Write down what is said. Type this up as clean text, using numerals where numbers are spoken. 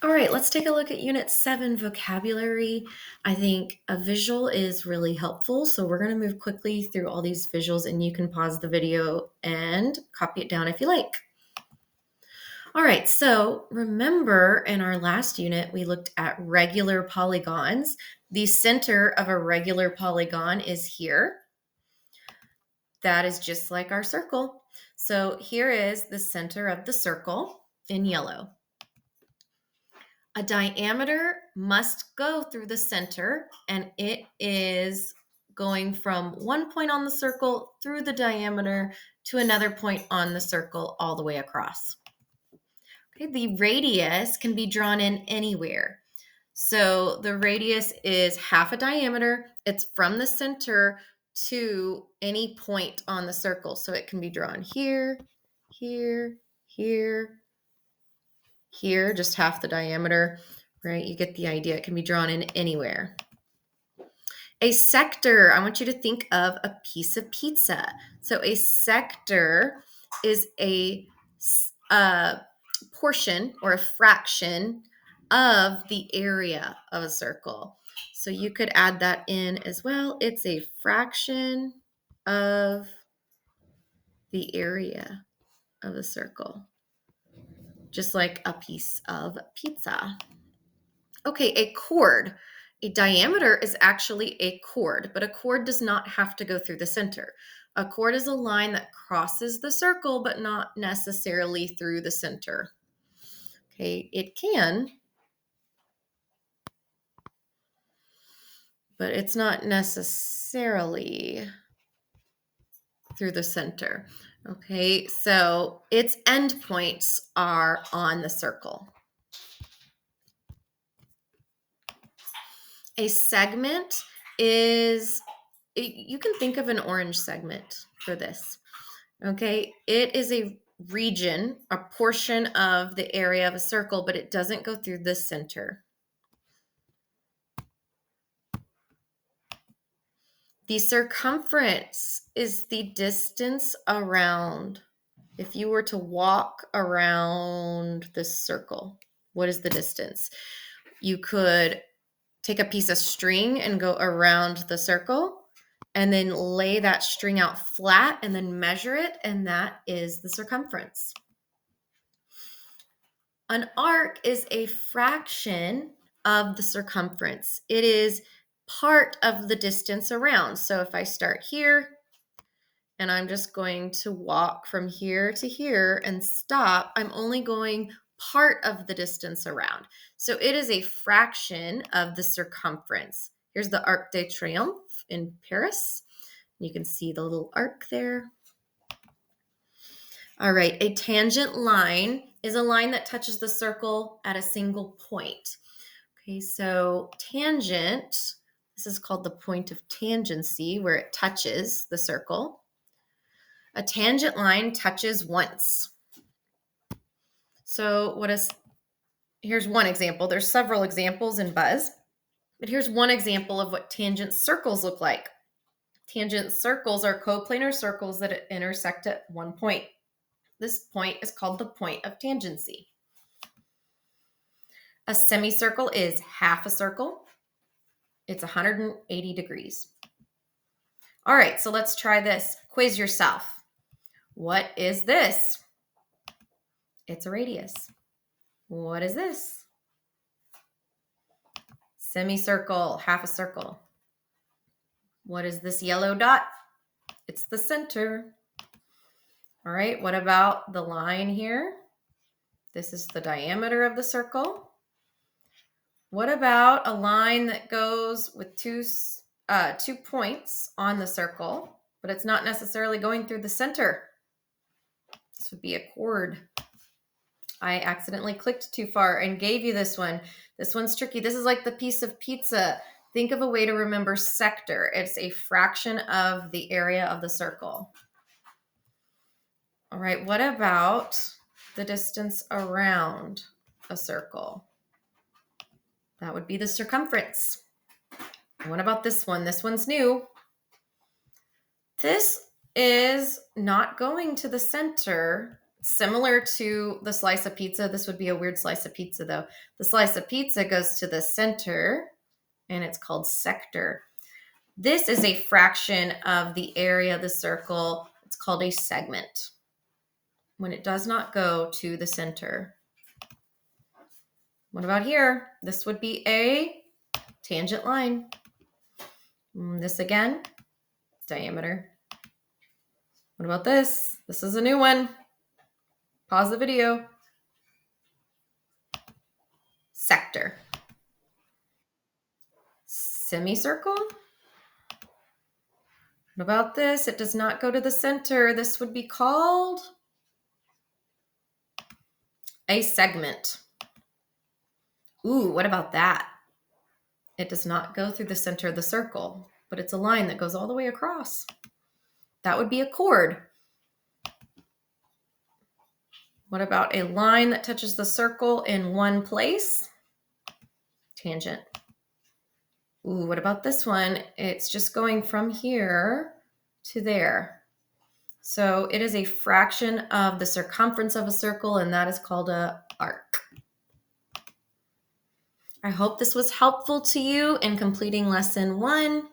All right, let's take a look at Unit 7 vocabulary. I think a visual is really helpful, so we're going to move quickly through all these visuals, and you can pause the video and copy it down if you like. All right, so remember in our last unit, we looked at regular polygons. The center of a regular polygon is here. That is just like our circle. So here is the center of the circle in yellow. A diameter must go through the center, and it is going from one point on the circle through the diameter to another point on the circle all the way across. Okay, the radius can be drawn in anywhere. So the radius is half a diameter. It's from the center to any point on the circle. So it can be drawn here, here, here, here, just half the diameter, right? You get the idea. It can be drawn in anywhere. A sector, I want you to think of a piece of pizza. So a sector is a portion or a fraction of the area of a circle. So you could add that in as well. It's a fraction of the area of a circle, just like a piece of pizza. Okay, a chord. A diameter is actually a chord, but a chord does not have to go through the center. A chord is a line that crosses the circle, but not necessarily through the center. Okay, it can, but it's not necessarily through the center. Okay, so its endpoints are on the circle. A segment is, you can think of an orange segment for this. Okay, it is a region, a portion of the area of a circle, but it doesn't go through the center. The circumference is the distance around. If you were to walk around this circle, what is the distance? You could take a piece of string and go around the circle and then lay that string out flat and then measure it, and that is the circumference. An arc is a fraction of the circumference. It is part of the distance around. So if I start here and I'm just going to walk from here to here and stop, I'm only going part of the distance around. So it is a fraction of the circumference. Here's the Arc de Triomphe in Paris. You can see the little arc there. All right, a tangent line is a line that touches the circle at a single point. Okay, so tangent, this is called the point of tangency, where it touches the circle. A tangent line touches once. So here's one example. There's several examples in Buzz, but here's one example of what tangent circles look like. Tangent circles are coplanar circles that intersect at one point. This point is called the point of tangency. A semicircle is half a circle. It's 180 degrees. All right, so let's try this. Quiz yourself. What is this? It's a radius. What is this? Semicircle, half a circle. What is this yellow dot? It's the center. All right, what about the line here? This is the diameter of the circle. What about a line that goes with two points on the circle, but it's not necessarily going through the center? This would be a chord. I accidentally clicked too far and gave you this one. This one's tricky. This is like the piece of pizza. Think of a way to remember sector. It's a fraction of the area of the circle. All right, what about the distance around a circle? That would be the circumference. What about this one? This one's new. This is not going to the center, Similar to the slice of pizza, this would be a weird slice of pizza though. The slice of pizza goes to the center and it's called sector. This is a fraction of the area of the circle. It's called a segment when it does not go to the center. What about here? This would be a tangent line. This again, diameter. What about this? This is a new one. Pause the video. Sector. Semicircle. What about this? It does not go to the center. This would be called a segment. Ooh, what about that? It does not go through the center of the circle, but it's a line that goes all the way across. That would be a chord. What about a line that touches the circle in one place? Tangent. Ooh, what about this one? It's just going from here to there. So it is a fraction of the circumference of a circle, and that is called an arc. I hope this was helpful to you in completing lesson 1.